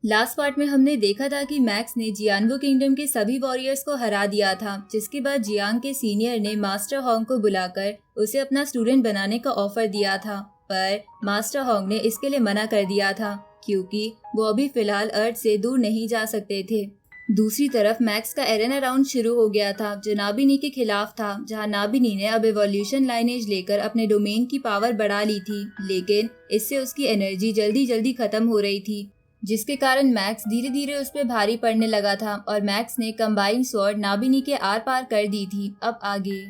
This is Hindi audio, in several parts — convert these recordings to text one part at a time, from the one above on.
लास्ट पार्ट में हमने देखा था कि मैक्स ने जियानवो किंगडम के सभी वॉरियर्स को हरा दिया था, जिसके बाद जियांग के सीनियर ने मास्टर होंग को बुलाकर उसे अपना स्टूडेंट बनाने का ऑफर दिया था। पर मास्टर होंग ने इसके लिए मना कर दिया था क्योंकि वो अभी फिलहाल अर्थ से दूर नहीं जा सकते थे। दूसरी तरफ मैक्स का एरेना राउंड शुरू हो गया था जो नाबिनी के खिलाफ था, जहां नाबिनी ने अब एवोल्यूशन लाइनेज लेकर अपने डोमेन की पावर बढ़ा ली थी, लेकिन इससे उसकी एनर्जी जल्दी जल्दी खत्म हो रही थी, जिसके कारण मैक्स धीरे धीरे उस पर भारी पड़ने लगा था और मैक्स ने कंबाइन स्वॉर्ड नाबिनी के आर पार कर दी थी। अब आगे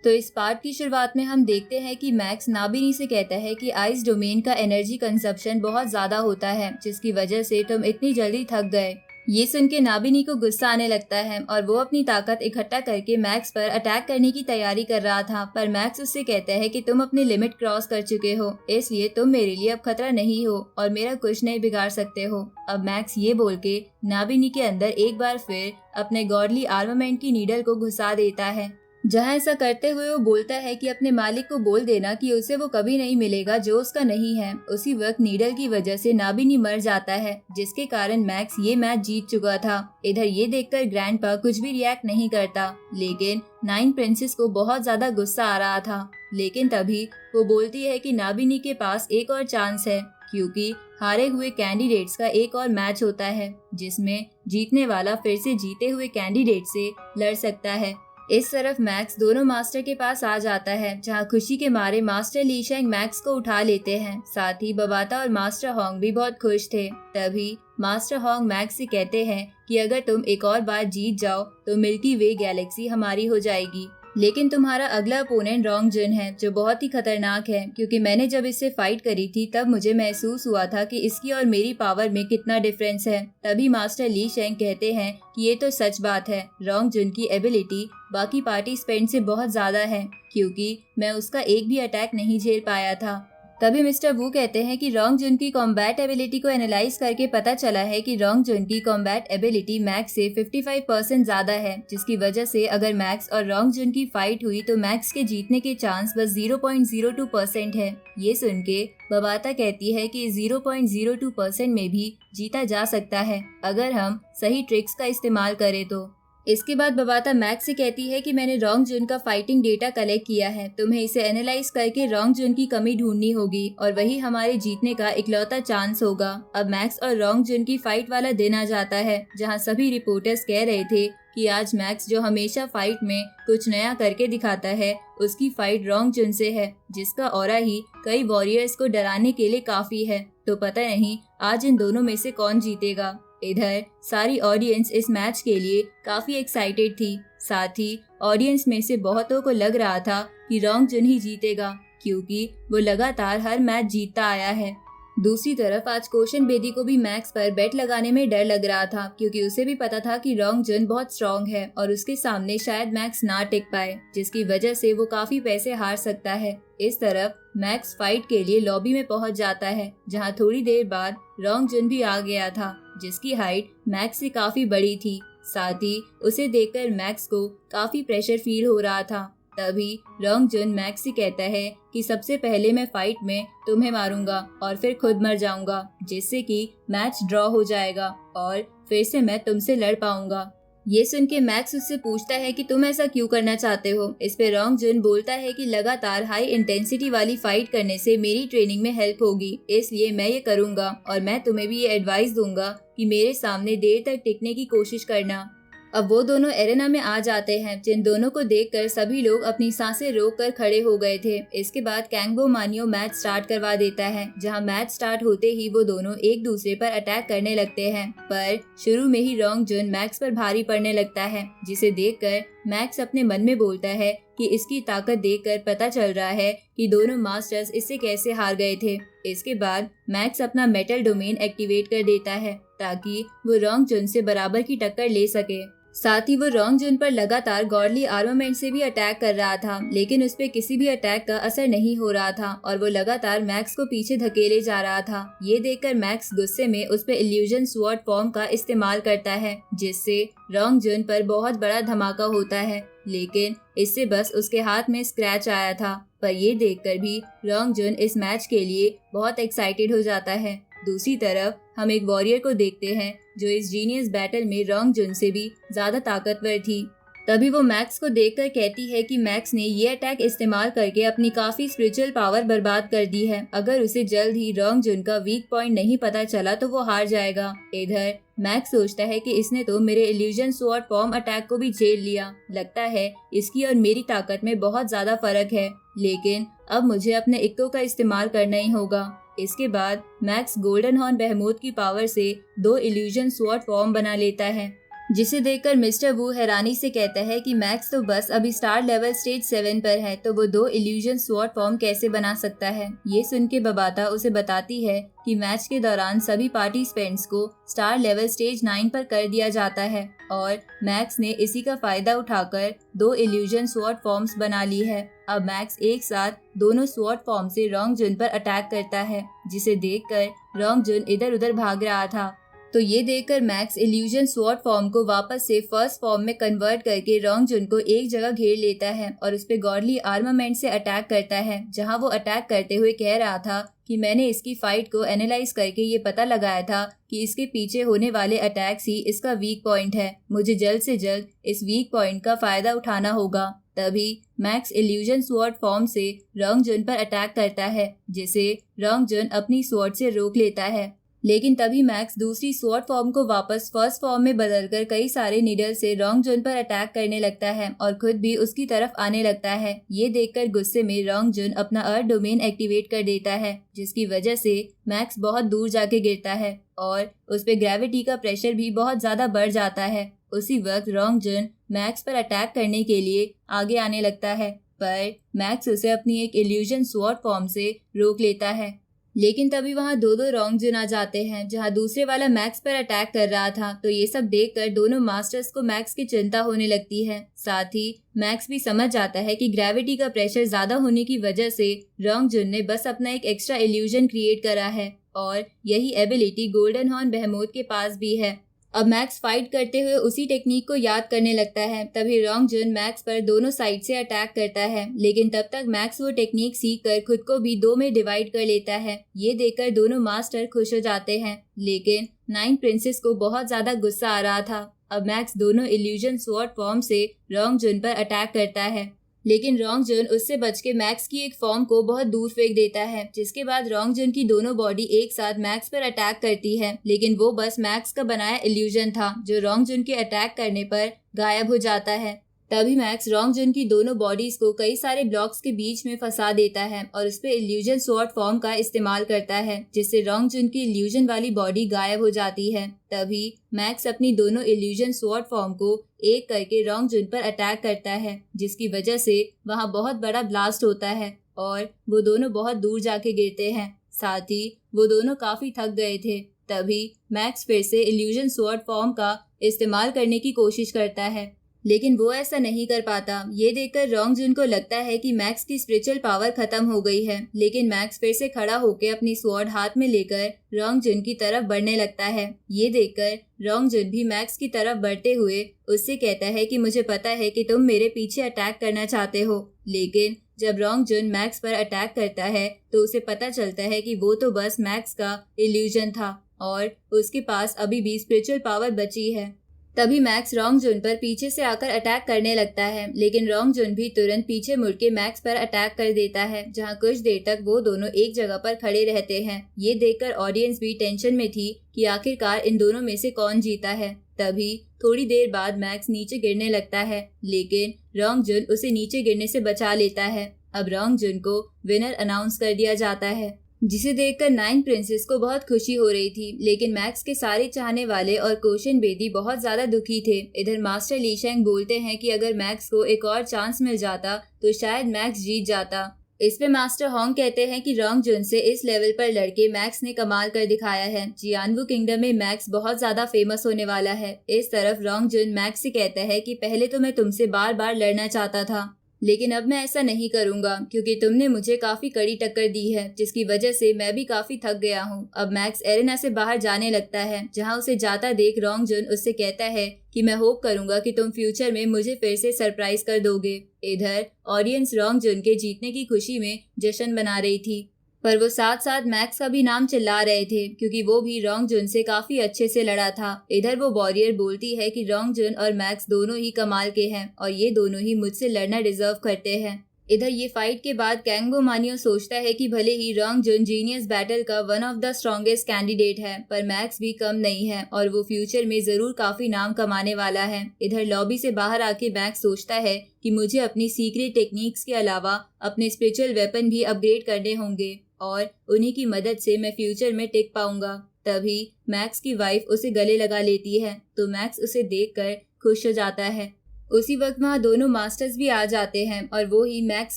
तो इस पार्ट की शुरुआत में हम देखते हैं कि मैक्स नाबिनी से कहता है कि आइस डोमेन का एनर्जी कंजप्शन बहुत ज्यादा होता है, जिसकी वजह से तुम इतनी जल्दी थक गए। ये सुन के नाबिनी को गुस्सा आने लगता है और वो अपनी ताकत इकट्ठा करके मैक्स पर अटैक करने की तैयारी कर रहा था, पर मैक्स उससे कहता है कि तुम अपनी लिमिट क्रॉस कर चुके हो, इसलिए तुम मेरे लिए अब खतरा नहीं हो और मेरा कुछ नहीं बिगाड़ सकते हो। अब मैक्स ये बोल के नाबिनी के अंदर एक बार फिर अपने गॉडली आर्मामेंट की नीडल को घुसा देता है। जहां ऐसा करते हुए वो बोलता है कि अपने मालिक को बोल देना कि उसे वो कभी नहीं मिलेगा जो उसका नहीं है। उसी वक्त नीडल की वजह से नाबिनी मर जाता है, जिसके कारण मैक्स ये मैच जीत चुका था। इधर ये देखकर ग्रैंडपा कुछ भी रिएक्ट नहीं करता, लेकिन नाइन प्रिंसेस को बहुत ज्यादा गुस्सा आ रहा था। लेकिन तभी वो बोलती है कि नाबिनी के पास एक और चांस है, क्योंकि हारे हुए कैंडिडेट्स का एक और मैच होता है जिसमें जीतने वाला फिर से जीते हुए कैंडिडेट से लड़ सकता है। इस तरफ मैक्स दोनों मास्टर के पास आ जाता है, जहां खुशी के मारे मास्टर ली शेंग मैक्स को उठा लेते हैं। साथ ही बबाता और मास्टर होंग भी बहुत खुश थे। तभी मास्टर होंग मैक्स से कहते हैं कि अगर तुम एक और बार जीत जाओ तो मिल्की वे गैलेक्सी हमारी हो जाएगी, लेकिन तुम्हारा अगला अपोनेंट रोंग जुन है जो बहुत ही खतरनाक है, क्योंकि मैंने जब इससे फाइट करी थी तब मुझे महसूस हुआ था कि इसकी और मेरी पावर में कितना डिफरेंस है। तभी मास्टर ली शेंग कहते हैं कि ये तो सच बात है, रोंग जुन की एबिलिटी बाकी पार्टिसिपेंट से बहुत ज्यादा है, क्योंकि मैं उसका एक भी अटैक नहीं झेल पाया था। तभी मिस्टर वू कहते हैं कि रोंग जुन की कॉम्बैट एबिलिटी को एनालाइज करके पता चला है कि रोंग जुन की कॉम्बैट एबिलिटी मैक्स से 55% ज्यादा है, जिसकी वजह से अगर मैक्स और रोंग जुन की फाइट हुई तो मैक्स के जीतने के चांस बस 0.02% है। ये सुन के बबाता कहती है कि 0.02% में भी जीता जा सकता है अगर हम सही ट्रिक्स का इस्तेमाल करें तो। इसके बाद बबाता मैक्स से कहती है कि मैंने रोंग जुन का फाइटिंग डेटा कलेक्ट किया है, तुम्हें इसे एनालाइज करके रोंग जुन की कमी ढूंढनी होगी और वही हमारे जीतने का इकलौता चांस होगा। अब मैक्स और रोंग जुन की फाइट वाला दिन आ जाता है, जहां सभी रिपोर्टर्स कह रहे थे कि आज मैक्स जो हमेशा फाइट में कुछ नया करके दिखाता है, उसकी फाइट रोंग जुन से है, जिसका ऑरा ही कई वॉरियर्स को डराने के लिए काफी है। तो पता नहीं आज इन दोनों में से कौन जीतेगा। इधर सारी ऑडियंस इस मैच के लिए काफी एक्साइटेड थी। साथ ही ऑडियंस में से बहुतों को लग रहा था कि रोंग जुन ही जीतेगा, क्योंकि वो लगातार हर मैच जीतता आया है। दूसरी तरफ आज कोशन बेदी को भी मैक्स पर बेट लगाने में डर लग रहा था, क्योंकि उसे भी पता था कि रोंग जुन बहुत स्ट्रॉन्ग है और उसके सामने शायद मैक्स ना टिक पाए, जिसकी वजह से वो काफी पैसे हार सकता है। इस तरफ मैक्स फाइट के लिए लॉबी में पहुंच जाता है, जहां थोड़ी देर बाद रोंग जुन भी आ गया था, जिसकी हाइट मैक्स से काफी बड़ी थी। साथ ही उसे देखकर मैक्स को काफी प्रेशर फील हो रहा था। तभी रोंग जुन मैक्स से कहता है कि सबसे पहले मैं फाइट में तुम्हें मारूंगा और फिर खुद मर जाऊंगा, जिससे कि मैच ड्रॉ हो जाएगा और फिर से मैं तुमसे लड़ पाऊंगा। ये सुन के मैक्स उससे पूछता है कि तुम ऐसा क्यों करना चाहते हो। इस पे रोंग जुन बोलता है कि लगातार हाई इंटेंसिटी वाली फाइट करने से मेरी ट्रेनिंग में हेल्प होगी, इसलिए मैं ये करूंगा और मैं तुम्हें भी ये एडवाइस दूंगा कि मेरे सामने देर तक टिकने की कोशिश करना। अब वो दोनों एरेना में आ जाते हैं, जिन दोनों को देखकर सभी लोग अपनी सांसें रोककर खड़े हो गए थे। इसके बाद कैंगबो मानियो मैच स्टार्ट करवा देता है, जहां मैच स्टार्ट होते ही वो दोनों एक दूसरे पर अटैक करने लगते हैं। पर शुरू में ही रोंग जुन मैक्स पर भारी पड़ने लगता है, जिसे देखकर मैक्स अपने मन में बोलता है कि इसकी ताकत देखकर पता चल रहा है कि दोनों मास्टर्स इससे कैसे हार गए थे। इसके बाद मैक्स अपना मेटल डोमेन एक्टिवेट कर देता है ताकि वो रोंग जुन से बराबर की टक्कर ले सके। साथ ही वो रोंग जुन पर लगातार गॉडली आर्मामेंट से भी अटैक कर रहा था, लेकिन उस पे किसी भी अटैक का असर नहीं हो रहा था और वो लगातार मैक्स को पीछे धकेले जा रहा था। ये देखकर मैक्स गुस्से में उस पे इल्यूजन स्वॉर्ड फॉर्म का इस्तेमाल करता है, जिससे रोंग जुन पर बहुत बड़ा धमाका होता है, लेकिन इससे बस उसके हाथ में स्क्रैच आया था। पर ये देखकर भी रोंग जुन इस मैच के लिए बहुत एक्साइटेड हो जाता है। दूसरी तरफ हम एक वॉरियर को देखते हैं जो इस जीनियस बैटल में रोंग जुन से भी ज्यादा ताकतवर थी। तभी वो मैक्स को देखकर कहती है कि मैक्स ने ये अटैक इस्तेमाल करके अपनी काफी स्पिरिचुअल पावर बर्बाद कर दी है। अगर उसे जल्द ही रोंग जुन का वीक पॉइंट नहीं पता चला तो वो हार जाएगा। इधर मैक्स सोचता है कि इसने तो मेरे इल्यूजन स्वॉर्ड फॉर्म अटैक को भी झेल लिया। लगता है इसकी और मेरी ताकत में बहुत ज्यादा फर्क है, लेकिन अब मुझे अपने इक्को का इस्तेमाल करना ही होगा। इसके बाद मैक्स गोल्डन हॉर्न बेहेमोथ की पावर से 2 इल्यूजन स्वॉर्ड फॉर्म बना लेता है, जिसे देखकर मिस्टर वू हैरानी से कहता है कि मैक्स तो बस अभी स्टार लेवल स्टेज 7 पर है, तो वो 2 इल्यूजन स्वॉर्ड फॉर्म कैसे बना सकता है। ये सुन के बबाता उसे बताती है कि मैच के दौरान सभी पार्टिसिपेंट्स को स्टार लेवल स्टेज 9 पर कर दिया जाता है और मैक्स ने इसी का फायदा उठाकर 2 इल्यूजन स्वॉर्ड फॉर्म्स बना ली है। अब मैक्स एक साथ दोनों स्वॉर्ड फॉर्म से रोंग जुन पर अटैक करता है, जिसे देखकर रोंग जुन इधर उधर भाग रहा था। तो ये देखकर मैक्स इल्यूजन स्वॉर्ड फॉर्म को वापस से फर्स्ट फॉर्म में कन्वर्ट करके रोंग जुन को एक जगह घेर लेता है और उस पे गॉडली आर्मामेंट से अटैक करता है, जहां वो अटैक करते हुए कह रहा था कि मैंने इसकी फाइट को एनालाइज करके ये पता लगाया था कि इसके पीछे होने वाले अटैक्स ही इसका वीक पॉइंट है। मुझे जल्द से जल्द इस वीक पॉइंट का फायदा उठाना होगा। तभी मैक्स इल्यूजन स्वॉर्ड फॉर्म से रोंग जुन पर अटैक करता है, जिसे रोंग जुन अपनी स्वॉर्ड से रोक लेता है। लेकिन तभी मैक्स दूसरी स्वॉर्ड फॉर्म को वापस फर्स्ट फॉर्म में बदलकर कई सारे नीडल से रोंग जुन पर अटैक करने लगता है और खुद भी उसकी तरफ आने लगता है। ये देखकर गुस्से में रोंग जुन अपना अर्थ डोमेन एक्टिवेट कर देता है, जिसकी वजह से मैक्स बहुत दूर जाके गिरता है और उस पे ग्रेविटी का प्रेशर भी बहुत ज्यादा बढ़ जाता है। उसी वक्त रोंग जुन मैक्स पर अटैक करने के लिए आगे आने लगता है, पर मैक्स उसे अपनी एक इल्यूजन स्वॉर्ड फॉर्म से रोक लेता है। लेकिन तभी वहाँ दो रोंग जुन आ जाते हैं, जहाँ दूसरे वाला मैक्स पर अटैक कर रहा था। तो ये सब देखकर दोनों मास्टर्स को मैक्स की चिंता होने लगती है। साथ ही मैक्स भी समझ जाता है कि ग्रेविटी का प्रेशर ज्यादा होने की वजह से रोंग जुन ने बस अपना एक एक्स्ट्रा इल्यूजन क्रिएट करा है और यही एबिलिटी गोल्डन हॉर्न बेहेमोथ के पास भी है। अब मैक्स फाइट करते हुए उसी टेक्निक को याद करने लगता है। तभी रोंग जुन मैक्स पर दोनों साइड से अटैक करता है, लेकिन तब तक मैक्स वो टेक्निक सीखकर खुद को भी 2 में डिवाइड कर लेता है। ये देखकर दोनों मास्टर खुश हो जाते हैं, लेकिन 9 प्रिंसेस को बहुत ज्यादा गुस्सा आ रहा था। अब मैक्स दोनों इल्यूजन स्वॉर्ड फॉर्म से रोंग जुन पर अटैक करता है, लेकिन रोंग जुन उससे बच के मैक्स की एक फॉर्म को बहुत दूर फेंक देता है, जिसके बाद रोंग जुन की दोनों बॉडी एक साथ मैक्स पर अटैक करती है। लेकिन वो बस मैक्स का बनाया इल्यूजन था, जो रोंग जुन के अटैक करने पर गायब हो जाता है। तभी मैक्स रोंग जुन की दोनों बॉडीज को कई सारे ब्लॉक्स के बीच में फंसा देता है और उस पे इल्यूजन स्वॉर्ड फॉर्म का इस्तेमाल करता है, जिससे रोंग जुन की इल्यूजन वाली बॉडी गायब हो जाती है। तभी मैक्स अपनी दोनों इल्यूजन स्वॉर्ड फॉर्म को एक करके रोंग जुन पर अटैक करता है, जिसकी वजह से वहाँ बहुत बड़ा ब्लास्ट होता है और वो दोनों बहुत दूर जाके गिरते हैं। साथ ही वो दोनों काफी थक गए थे। तभी मैक्स फिर से इल्यूजन स्वॉर्ड फॉर्म का इस्तेमाल करने की कोशिश करता है, लेकिन वो ऐसा नहीं कर पाता। ये देखकर रोंग जुन को लगता है कि मैक्स की स्पिरिचुअल पावर खत्म हो गई है, लेकिन मैक्स फिर से खड़ा होकर अपनी स्वॉर्ड हाथ में लेकर रोंग जुन की तरफ बढ़ने लगता है। ये देखकर रोंग जुन भी मैक्स की तरफ बढ़ते हुए उससे कहता है कि मुझे पता है कि तुम मेरे पीछे अटैक करना चाहते हो। लेकिन जब रोंग जुन मैक्स पर अटैक करता है तो उसे पता चलता है कि वो तो बस मैक्स का इल्यूजन था और उसके पास अभी भी स्पिरिचुअल पावर बची है। तभी मैक्स रोंग जुन पर पीछे से आकर अटैक करने लगता है, लेकिन रोंग जुन भी तुरंत पीछे मुड़ के मैक्स पर अटैक कर देता है, जहां कुछ देर तक वो दोनों एक जगह पर खड़े रहते हैं। ये देखकर ऑडियंस भी टेंशन में थी कि आखिरकार इन दोनों में से कौन जीता है। तभी थोड़ी देर बाद मैक्स नीचे गिरने लगता है, लेकिन रोंग जुन उसे नीचे गिरने से बचा लेता है। अब रोंग जुन को विनर अनाउंस कर दिया जाता है, जिसे देखकर 9 प्रिंसेस को बहुत खुशी हो रही थी, लेकिन मैक्स के सारे चाहने वाले और कोशन बेदी बहुत ज्यादा दुखी थे। इधर मास्टर ली शेंग बोलते हैं कि अगर मैक्स को एक और चांस मिल जाता तो शायद मैक्स जीत जाता। इस पे मास्टर होंग कहते हैं कि रोंग जुन से इस लेवल पर लड़के मैक्स ने कमाल कर दिखाया है। जियानवू किंगडम में मैक्स बहुत ज्यादा फेमस होने वाला है। इस तरफ रोंग जुन मैक्स से कहता है कि पहले तो मैं तुमसे बार बार लड़ना चाहता था, लेकिन अब मैं ऐसा नहीं करूंगा क्योंकि तुमने मुझे काफी कड़ी टक्कर दी है, जिसकी वजह से मैं भी काफी थक गया हूँ। अब मैक्स एरेना से बाहर जाने लगता है, जहाँ उसे जाता देख रोंग जुन उससे कहता है कि मैं होप करूंगा कि तुम फ्यूचर में मुझे फिर से सरप्राइज कर दोगे। इधर ऑडियंस रोंग जुन के जीतने की खुशी में जश्न मना रही थी। पर वो साथ साथ मैक्स का भी नाम चिल्ला रहे थे क्योंकि वो भी रोंग जुन से काफी अच्छे से लड़ा था। इधर वो वॉरियर बोलती है कि रोंग जुन और मैक्स दोनों ही कमाल के हैं और ये दोनों ही मुझसे लड़ना डिजर्व करते हैं। इधर ये फाइट के बाद कैंगो मानियो सोचता है कि भले ही रोंग जुन जीनियस बैटल का one of the strongest candidate है, पर मैक्स भी कम नहीं है और वो फ्यूचर में जरूर काफी नाम कमाने वाला है। इधर लॉबी से बाहर आके मैक्स सोचता है कि मुझे अपनी सीक्रेट टेक्निक्स के अलावा अपने स्पिरिचुअल वेपन भी अपग्रेड करने होंगे और उन्हीं की मदद से मैं फ्यूचर में टिक पाऊंगा। तभी मैक्स की वाइफ उसे गले लगा लेती है तो मैक्स उसे देखकर खुश हो जाता है। उसी वक्त वहाँ दोनों मास्टर्स भी आ जाते हैं और वो ही मैक्स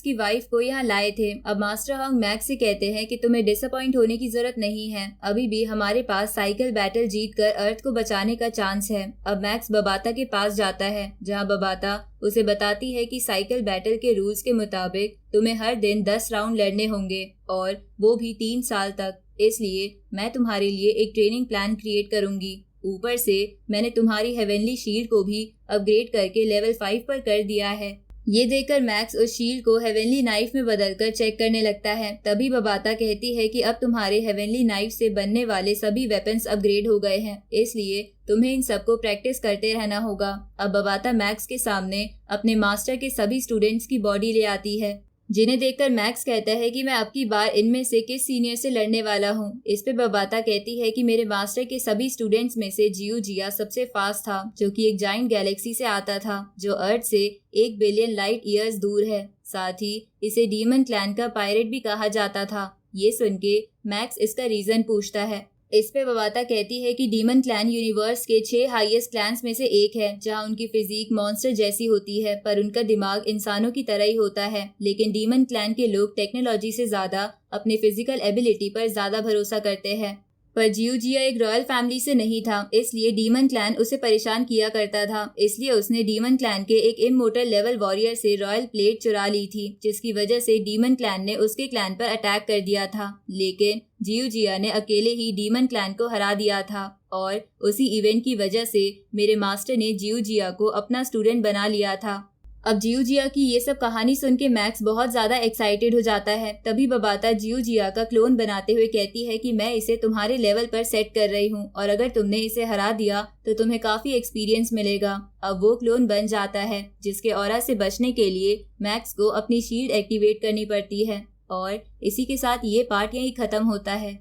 की वाइफ को यहाँ लाए थे। अब मास्टर हॉन्ग मैक्स से कहते हैं कि तुम्हें डिसअपॉइंट होने की जरूरत नहीं है, अभी भी हमारे पास साइकिल बैटल जीतकर अर्थ को बचाने का चांस है। अब मैक्स बबाता के पास जाता है जहाँ बबाता उसे बताती है कि साइकिल बैटल के रूल्स के मुताबिक तुम्हें हर दिन 10 राउंड लड़ने होंगे और वो भी 3 साल तक। इसलिए मैं तुम्हारे लिए एक ट्रेनिंग प्लान क्रिएट करूंगी। ऊपर से मैंने तुम्हारी हेवनली शील्ड को भी अपग्रेड करके लेवल 5 पर कर दिया है। ये देखकर मैक्स उस शील्ड को हेवनली नाइफ में बदलकर चेक करने लगता है। तभी बबाता कहती है कि अब तुम्हारे हेवनली नाइफ से बनने वाले सभी वेपन्स अपग्रेड हो गए हैं, इसलिए तुम्हें इन सबको प्रैक्टिस करते रहना होगा। अब बबाता मैक्स के सामने अपने मास्टर के सभी स्टूडेंट्स की बॉडी ले आती है, जिन्हें देखकर मैक्स कहता है कि मैं अब की बार इनमें से किस सीनियर से लड़ने वाला हूँ। इस पे बबाता कहती है कि मेरे मास्टर के सभी स्टूडेंट्स में से जियो जिया सबसे फास्ट था, जो कि एक जाइंट गैलेक्सी से आता था जो अर्थ से 1 बिलियन लाइट ईयर्स दूर है। साथ ही इसे डीमन क्लैन का पायरेट भी कहा जाता था। ये सुन के मैक्स इसका रीजन पूछता है। इस पे बबाता कहती है कि डीमन क्लैन यूनिवर्स के 6 हाईएस्ट क्लैंस में से एक है, जहां उनकी फिजिक मॉन्स्टर जैसी होती है पर उनका दिमाग इंसानों की तरह ही होता है। लेकिन डीमन क्लैन के लोग टेक्नोलॉजी से ज्यादा अपने फिजिकल एबिलिटी पर ज्यादा भरोसा करते हैं। पर जिया एक रॉयल फैमिली से नहीं था, इसलिए डीमन क्लैन उसे परेशान किया करता था। इसलिए उसने डीमन क्लैन के एक इमोर्टल लेवल वॉरियर से रॉयल प्लेट चुरा ली थी, जिसकी वजह से डीमन क्लैन ने उसके क्लैन पर अटैक कर दिया था। लेकिन जिया ने अकेले ही डीमन क्लैन को हरा दिया था और उसी इवेंट की वजह से मेरे मास्टर ने जिया को अपना स्टूडेंट बना लिया था। अब जिया की ये सब कहानी सुन के मैक्स बहुत ज्यादा एक्साइटेड हो जाता है। तभी बबाता जिया का क्लोन बनाते हुए कहती है कि मैं इसे तुम्हारे लेवल पर सेट कर रही हूँ और अगर तुमने इसे हरा दिया तो तुम्हें काफी एक्सपीरियंस मिलेगा। अब वो क्लोन बन जाता है, जिसके ऑरा से बचने के लिए मैक्स को अपनी शील्ड एक्टिवेट करनी पड़ती है। और इसी के साथ ये पार्ट यहीं खत्म होता है।